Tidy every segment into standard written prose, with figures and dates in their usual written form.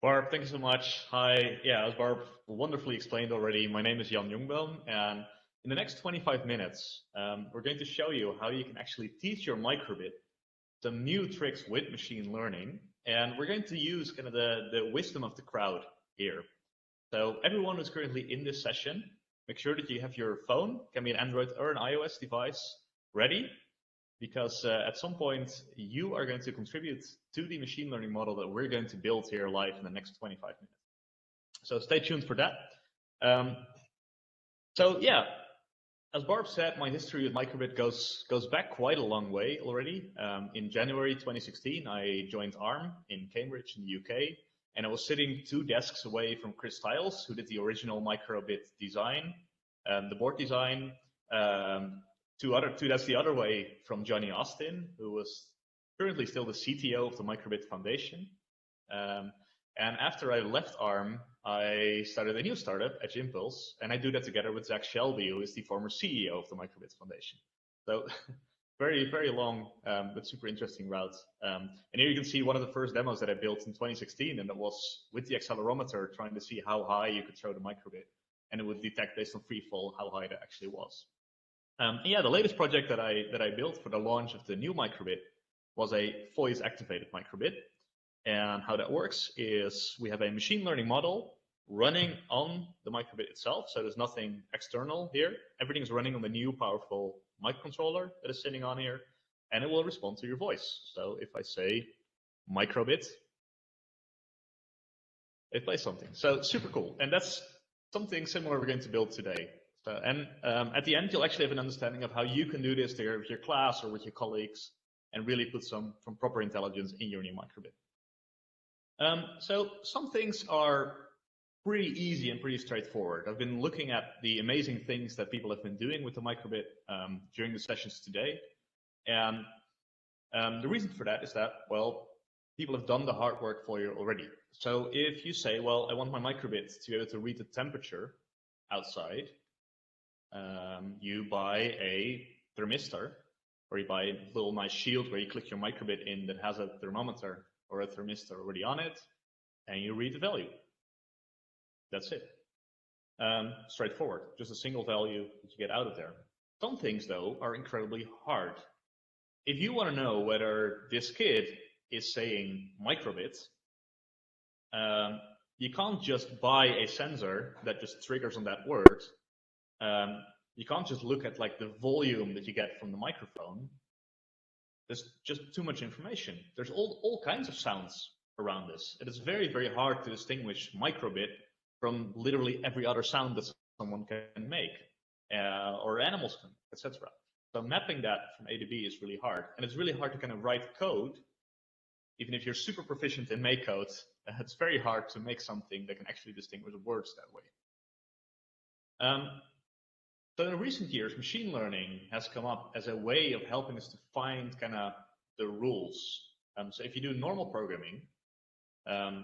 Barb, thank you so much. Hi. Yeah, as Barb wonderfully explained already, my name is Jan Jongboom, and in the next 25 minutes, we're going to show you how you can actually teach your microbit some new tricks with machine learning, and we're going to use kind of the wisdom of the crowd here. So everyone who's currently in this session, make sure that you have your phone, can be an Android or an iOS device, ready, because at some point you are going to contribute to the machine learning model that we're going to build here live in the next 25 minutes. So stay tuned for that. Um, so yeah, as Barb said, my history with microbit goes back quite a long way already. In January 2016, I joined ARM in Cambridge in the UK, and I was sitting 2 desks away from Chris Stiles, who did the original microbit design, the board design. Two desks the other way from Johnny Austin, who was currently still the CTO of the Microbit Foundation. And after I left ARM, I started a new startup, Edge Impulse, and I do that together with Zach Shelby, who is the former CEO of the Microbit Foundation. So very, very long, but super interesting route. And here you can see one of the first demos that I built in 2016, and that was with the accelerometer, trying to see how high you could throw the microbit, and it would detect based on free fall how high that actually was. Yeah, the latest project that I built for the launch of the new microbit was a voice-activated microbit. And how that works is we have a machine learning model running on the microbit itself. So there's nothing external here. Everything is running on the new powerful microcontroller that is sitting on here, and it will respond to your voice. So if I say microbit, it plays something. So super cool. And that's something similar we're going to build today. So, and at the end, you'll actually have an understanding of how you can do this there with your class or with your colleagues and really put some proper intelligence in your new microbit. So some things are pretty easy and pretty straightforward. I've been looking at the amazing things that people have been doing with the microbit during the sessions today. And the reason for that is that, well, people have done the hard work for you already. So if you say, well, I want my microbit to be able to read the temperature outside, you buy a thermistor, or you buy a little nice shield where you click your microbit in that has a thermometer or a thermistor already on it, and you read the value. That's it. Straightforward, just a single value that you get out of there. Some things, though, are incredibly hard. If you want to know whether this kid is saying microbit, you can't just buy a sensor that just triggers on that word. You can't just look at like the volume that you get from the microphone. There's just too much information. There's all kinds of sounds around this. It is very, very hard to distinguish microbit from literally every other sound that someone can make, or animals can, etc. So mapping that from A to B is really hard. And it's really hard to kind of write code. Even if you're super proficient in make code, it's very hard to make something that can actually distinguish words that way. So in recent years, machine learning has come up as a way of helping us to find kind of the rules. So if you do normal programming,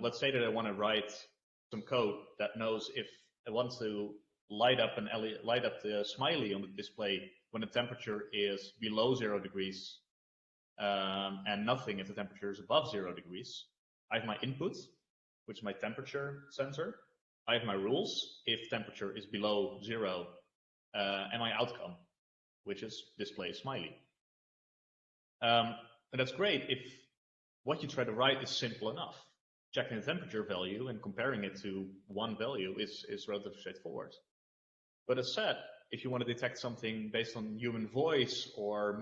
let's say that I want to write some code that knows if I want to light up the smiley on the display when the temperature is below 0 degrees, and nothing if the temperature is above 0 degrees. I have my input, which is my temperature sensor. I have my rules if temperature is below 0, and my outcome, which is display smiley. And that's great if what you try to write is simple enough. Checking the temperature value and comparing it to one value is relatively straightforward. But as said, if you want to detect something based on human voice or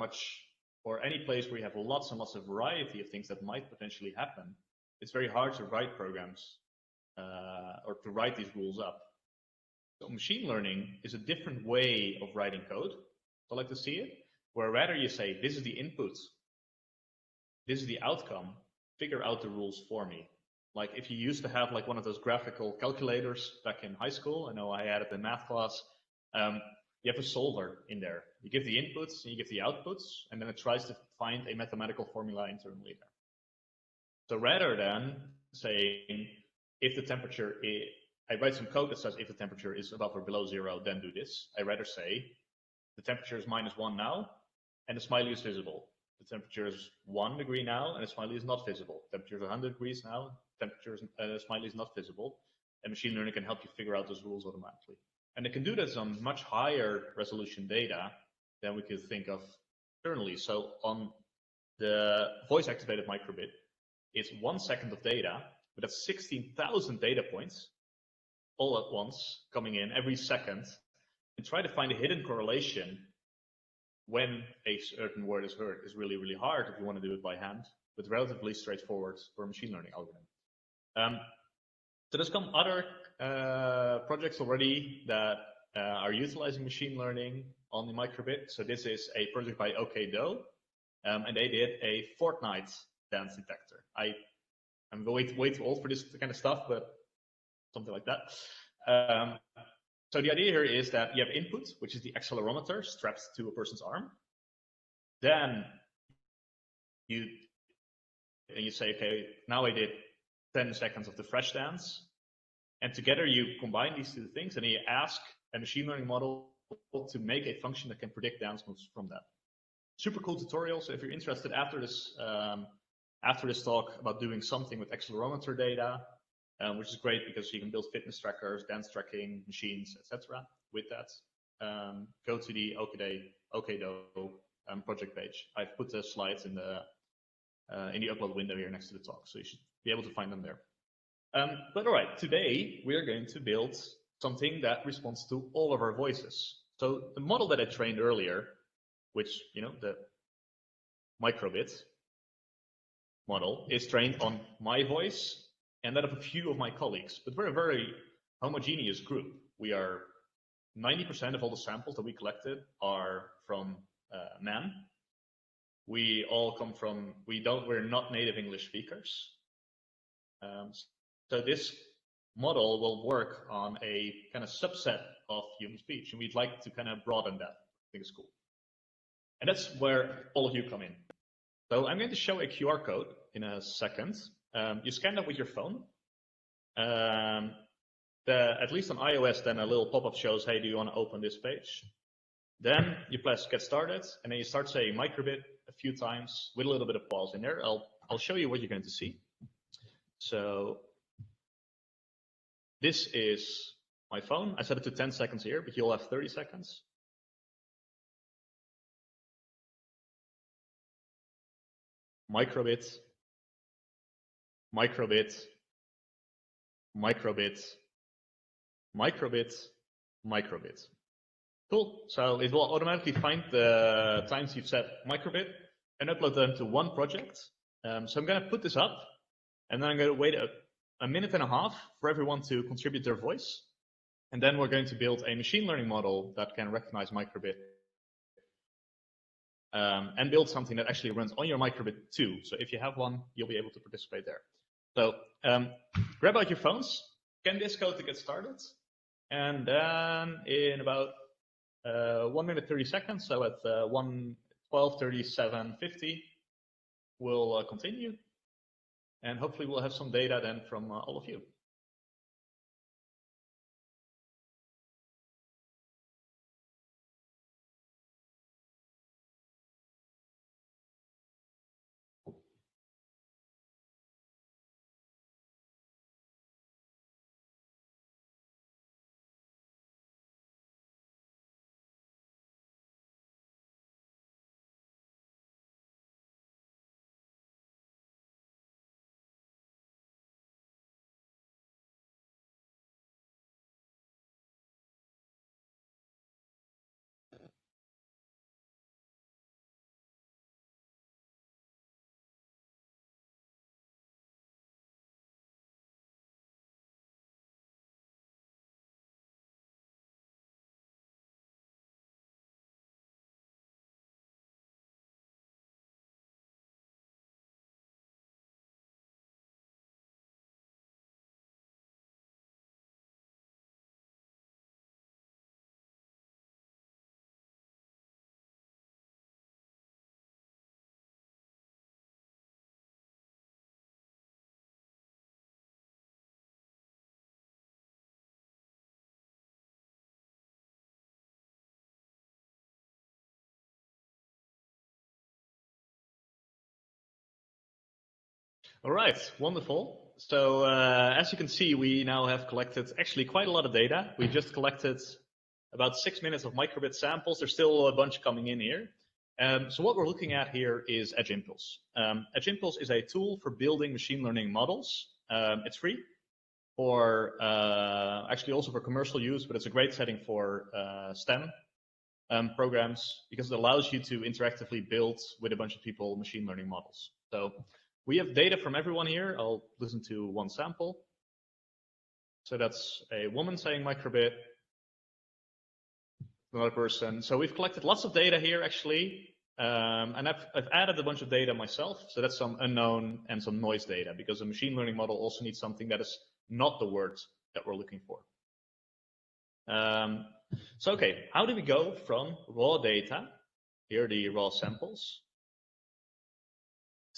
any place where you have lots and lots of variety of things that might potentially happen, it's very hard to write programs or to write these rules up. So machine learning is a different way of writing code. I like to see it, where rather you say, this is the input, this is the outcome, figure out the rules for me. Like if you used to have like one of those graphical calculators back in high school, I know I had it in math class, you have a solver in there. You give the inputs and you give the outputs, and then it tries to find a mathematical formula internally there. So rather than saying if the temperature is, I write some code that says if the temperature is above or below 0, then do this. I rather say the temperature is -1 now, and the smiley is visible. The temperature is 1 degree now, and the smiley is not visible. The temperature is 100 degrees now, temperature smiley is not visible, and machine learning can help you figure out those rules automatically. And it can do this on much higher resolution data than we could think of externally. So on the voice-activated microbit, it's 1 second of data, but that's 16,000 data points all at once coming in every second, and try to find a hidden correlation when a certain word is heard is really, really hard if you want to do it by hand, but relatively straightforward for a machine learning algorithm. So there's come other projects already that are utilizing machine learning on the microbit. So this is a project by OKDo, and they did a Fortnite dance detector. I'm way too old for this kind of stuff, but something like that. So the idea here is that you have input, which is the accelerometer strapped to a person's arm. Then you say, okay, now I did 10 seconds of the fresh dance. And together you combine these two things, and you ask a machine learning model to make a function that can predict dance moves from that. Super cool tutorial. So if you're interested after this talk about doing something with accelerometer data, which is great because you can build fitness trackers, dance tracking machines, etc. with that, go to the OKDo project page. I've put the slides in the upload window here next to the talk, so you should be able to find them there. But all right, today we are going to build something that responds to all of our voices. So the model that I trained earlier, which, the microbit model, is trained on my voice and that of a few of my colleagues. But we're a very homogeneous group. We are 90% of all the samples that we collected are from men. We all come from, we're not native English speakers. So this model will work on a kind of subset of human speech, and we'd like to kind of broaden that. I think it's cool. And that's where all of you come in. So I'm going to show a QR code in a second. You scan that with your phone. At least on iOS, then a little pop-up shows, hey, do you want to open this page? Then you press get started, and then you start saying microbit a few times with a little bit of pause in there. I'll show you what you're going to see. So this is my phone. I set it to 10 seconds here, but you'll have 30 seconds. Microbit, microbit, microbit, microbit, microbit. Cool. So it will automatically find the times you've set microbit and upload them to one project. So I'm going to put this up, and then I'm going to wait a minute and a half for everyone to contribute their voice. And then we're going to build a machine learning model that can recognize microbit and build something that actually runs on your microbit too. So if you have one, you'll be able to participate there. So grab out your phones, scan this code to get started. And then in about 1 minute, 30 seconds, so at 12:37:50, we'll continue. And hopefully we'll have some data then from all of you. All right, wonderful. So as you can see, we now have collected actually quite a lot of data. We just collected about 6 minutes of microbit samples. There's still a bunch coming in here. So what we're looking at here is Edge Impulse. Edge Impulse is a tool for building machine learning models. It's free for actually also for commercial use, but it's a great setting for STEM programs because it allows you to interactively build with a bunch of people machine learning models. So we have data from everyone here. I'll listen to one sample. So that's a woman saying microbit, another person. So we've collected lots of data here actually. And I've added a bunch of data myself. So that's some unknown and some noise data because a machine learning model also needs something that is not the word that we're looking for. So, okay, how do we go from raw data, here are the raw samples,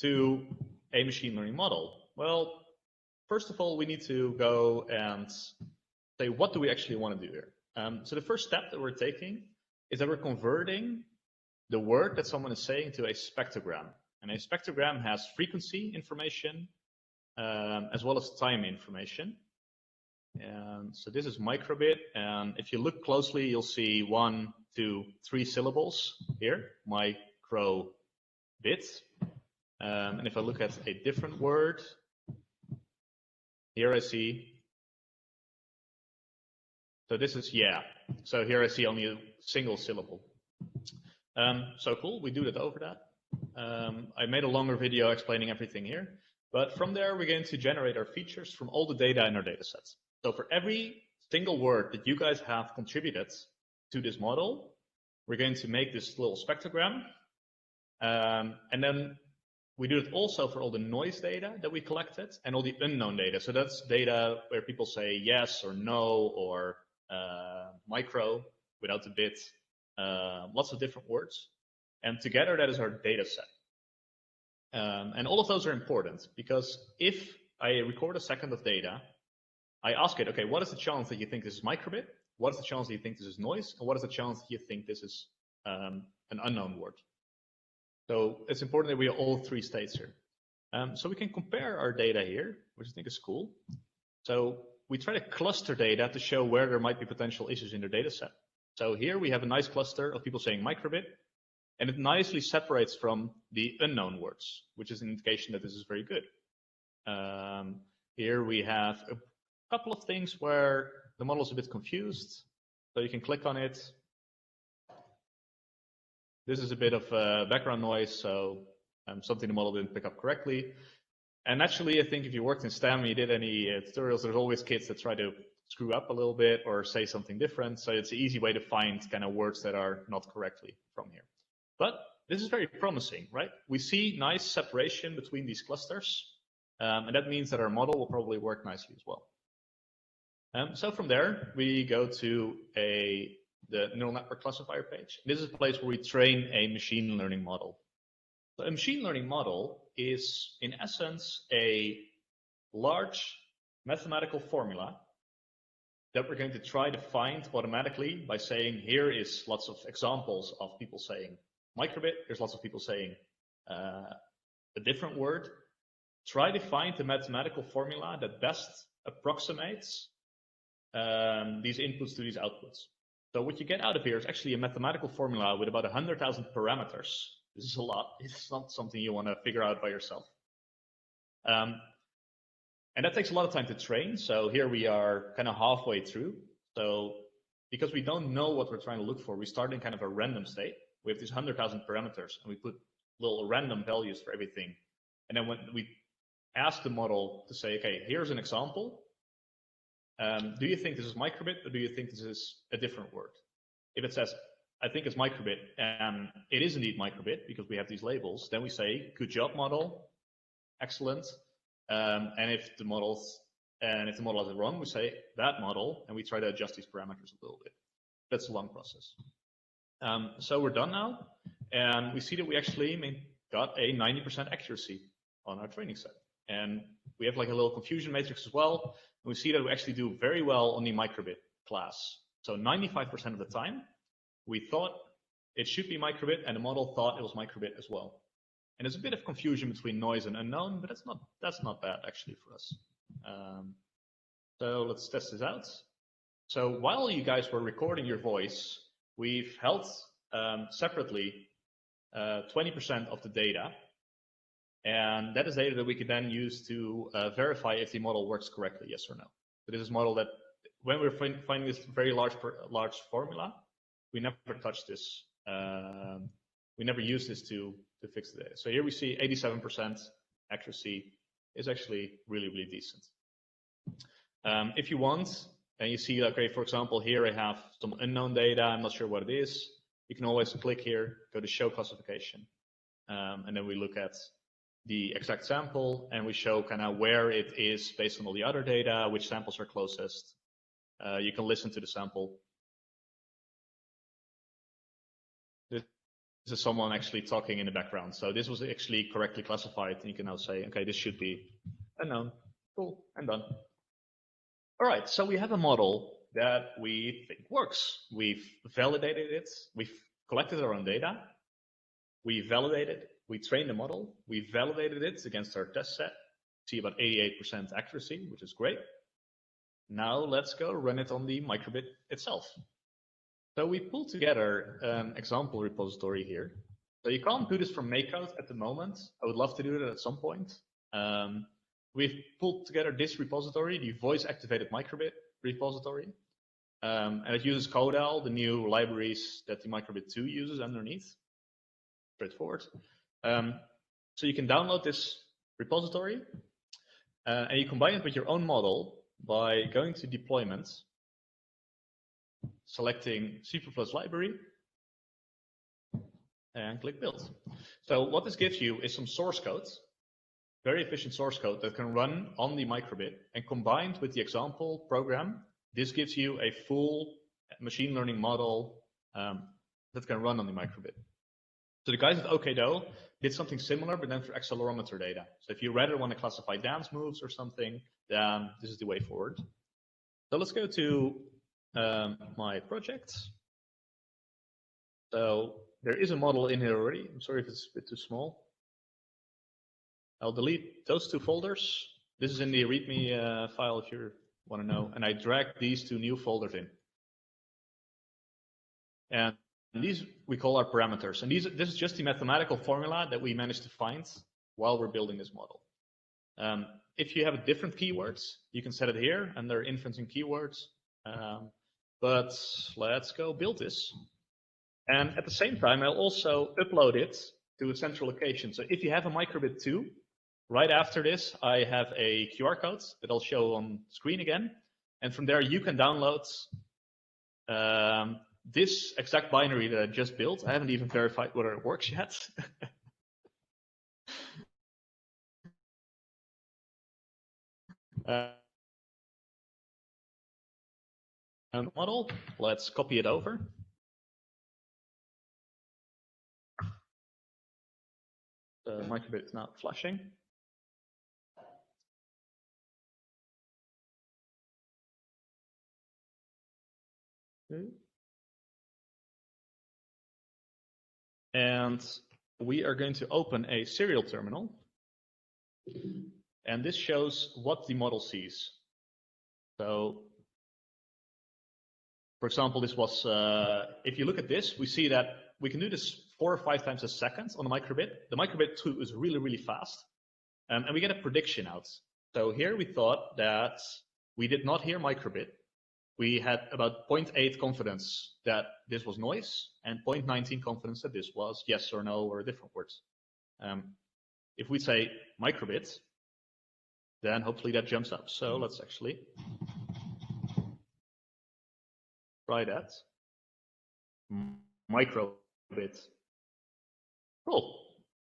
to a machine learning model? Well, first of all, we need to go and say, what do we actually want to do here? So the first step that we're taking is that we're converting the word that someone is saying to a spectrogram. And a spectrogram has frequency information as well as time information. And so this is microbit, and if you look closely, you'll see 1, 2, 3 syllables here, microbit. And if I look at a different word, here I see, so this is yeah. So here I see only a single syllable. So cool, we do that over that. I made a longer video explaining everything here, but from there we're going to generate our features from all the data in our data sets. So for every single word that you guys have contributed to this model, we're going to make this little spectrogram. And then we do it also for all the noise data that we collected and all the unknown data. So that's data where people say yes or no or micro without the bit, lots of different words. And together that is our data set. And all of those are important because if I record a second of data, I ask it, okay, what is the chance that you think this is microbit? What is the chance that you think this is noise? And what is the chance that you think this is an unknown word? So it's important that we have all 3 states here. So we can compare our data here, which I think is cool. So we try to cluster data to show where there might be potential issues in the data set. So here we have a nice cluster of people saying microbit, and it nicely separates from the unknown words, which is an indication that this is very good. Here we have a couple of things where the model is a bit confused. So you can click on it. This is a bit of background noise, so something the model didn't pick up correctly. And actually, I think if you worked in STEM, you did any tutorials, there's always kids that try to screw up a little bit or say something different. So it's an easy way to find kind of words that are not correctly from here. But this is very promising, right? We see nice separation between these clusters. And that means that our model will probably work nicely as well. So from there, we go to the neural network classifier page. This is a place where we train a machine learning model. So a machine learning model is, in essence, a large mathematical formula that we're going to try to find automatically by saying, here is lots of examples of people saying microbit. There's lots of people saying a different word. Try to find the mathematical formula that best approximates these inputs to these outputs. So what you get out of here is actually a mathematical formula with about 100,000 parameters. This is a lot. It's not something you want to figure out by yourself. And that takes a lot of time to train. So here we are kind of halfway through. So because we don't know what we're trying to look for, we start in kind of a random state. We have these 100,000 parameters and we put little random values for everything. And then when we ask the model to say, okay, here's an example. Do you think this is microbit or do you think this is a different word? If it says, I think it's microbit, and it is indeed microbit because we have these labels, then we say, good job, model, excellent. And if the model has it wrong, we say that model, and we try to adjust these parameters a little bit. That's a long process. So we're done now, and we see that we actually got a 90% accuracy on our training set. And we have like a little confusion matrix as well. And we see that we actually do very well on the microbit class. So 95% of the time, we thought it should be microbit, and the model thought it was microbit as well. And there's a bit of confusion between noise and unknown, but that's not bad actually for us. So let's test this out. So while you guys were recording your voice, we've held separately 20% of the data. And that is data that we can then use to verify if the model works correctly, yes or no. So this is a model that when we're finding this very large formula, we never touch this. We never use this to fix the data. So here we see 87% accuracy is actually really, really decent. If you want, and you see, okay, for example, here I have some unknown data, I'm not sure what it is, you can always click here, go to show classification, and then we look at the exact sample, and we show kind of where it is based on all the other data, which samples are closest. You can listen to the sample. This is someone actually talking in the background. So this was actually correctly classified, and you can now say, okay, this should be unknown. Cool, I'm done. All right, so we have a model that we think works. We've validated it. We've collected our own data. We validated, we trained the model. We validated it against our test set. See about 88% accuracy, which is great. Now let's go run it on the microbit itself. So we pulled together an example repository here. So you can't do this from MakeCode at the moment. I would love to do that at some point. We've pulled together this repository, the voice-activated microbit repository. And it uses codel, the new libraries that the microbit 2 uses underneath. Straightforward. So you can download this repository, and you combine it with your own model by going to deployment, selecting C++ library, and click build. So what this gives you is some source code, very efficient source code that can run on the microbit, and combined with the example program, this gives you a full machine learning model that can run on the microbit. So the guys at OKDo did something similar, but then for accelerometer data. So if you rather want to classify dance moves or something, then this is the way forward. So let's go to my project. So there is a model in here already. I'm sorry if it's a bit too small. I'll delete those two folders. This is in the README file if you want to know. And I dragged these two new folders in. And these we call our parameters. And this is just the mathematical formula that we managed to find while we're building this model. If you have different keywords, you can set it here under inferencing keywords. But let's go build this. And at the same time, I'll also upload it to a central location. So if you have a microbit 2, right after this, I have a QR code that I'll show on screen again. And from there, you can download this exact binary that I just built. I haven't even verified whether it works yet. Model, let's copy it over. The microbit is now flashing. Okay. And we are going to open a serial terminal. And this shows what the model sees. So, for example, this was, if you look at this, we see that we can do this 4 or 5 times a second on the microbit. The microbit 2 is really, really fast. And we get a prediction out. So here we thought that we did not hear microbit. We had about 0.8 confidence that this was noise, and 0.19 confidence that this was yes or no or different words. If we say microbit, then hopefully that jumps up. So let's actually try that. Microbit. Cool.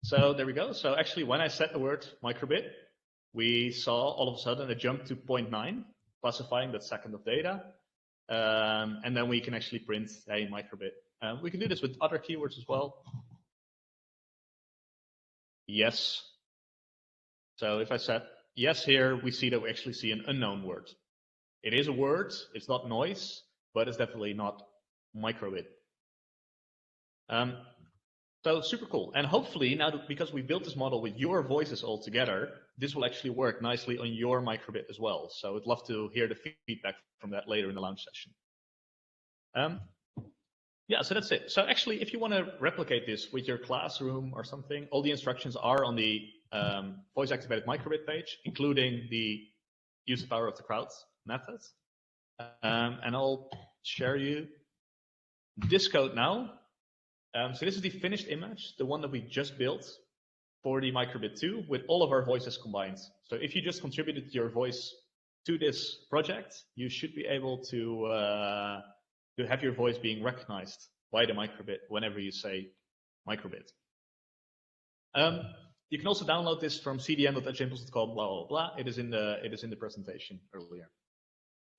So there we go. So actually, when I said the word microbit, we saw all of a sudden a jump to 0.9, classifying that second of data. And then we can actually print a microbit. We can do this with other keywords as well. Yes. So if I said yes here, we see that we actually see an unknown word. It is a word. It's not noise, but it's definitely not microbit. So super cool. And hopefully now, because we built this model with your voices all together, this will actually work nicely on your microbit as well. So I'd love to hear the feedback from that later in the launch session. Yeah, so that's it. So actually, if you want to replicate this with your classroom or something, all the instructions are on the voice-activated microbit page, including the use the power of the crowds method. And I'll share you this code now. So this is the finished image, the one that we just built for the microbit 2 with all of our voices combined. So if you just contributed your voice to this project, you should be able to have your voice being recognized by the microbit whenever you say microbit. You can also download this from cdn.jimbols.com, blah, blah, blah. It is in the presentation earlier.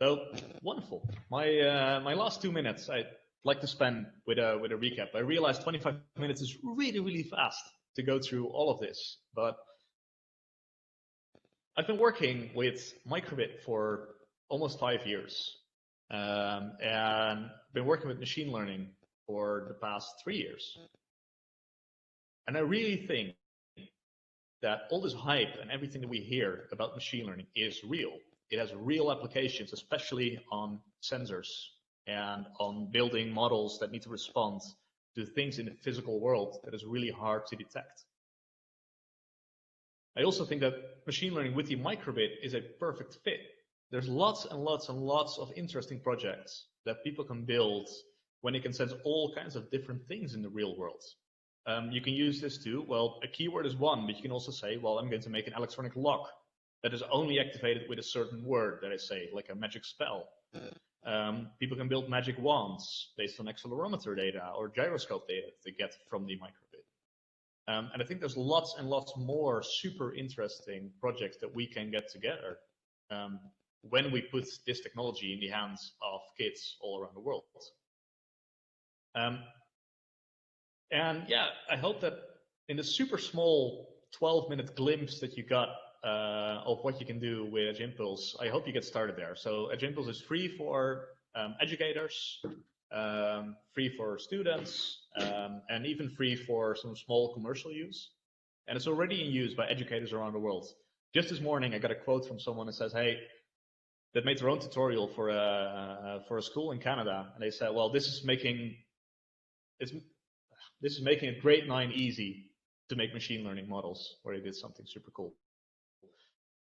So wonderful. My last 2 minutes I'd like to spend with a recap. I realized 25 minutes is really, really fast to go through all of this, but I've been working with microbit for almost 5 years, and been working with machine learning for the past 3 years. And I really think that all this hype and everything that we hear about machine learning is real. It has real applications, especially on sensors and on building models that need to respond to things in the physical world that is really hard to detect. I also think that machine learning with the microbit is a perfect fit. There's lots and lots and lots of interesting projects that people can build when they can sense all kinds of different things in the real world. You can use this too. Well, a keyword is one, but you can also say, well, I'm going to make an electronic lock that is only activated with a certain word that I say, like a magic spell. People can build magic wands based on accelerometer data or gyroscope data they get from the microbit. And I think there's lots and lots more super interesting projects that we can get together when we put this technology in the hands of kids all around the world. And yeah, I hope that in the super small 12-minute glimpse that you got of what you can do with Edge Impulse, I hope you get started there. So Edge Impulse is free for educators, free for students, and even free for some small commercial use. And it's already in use by educators around the world. Just this morning, I got a quote from someone that says, hey, that made their own tutorial for a school in Canada. And they said, well, this is making a grade 9 easy to make machine learning models, where they did something super cool.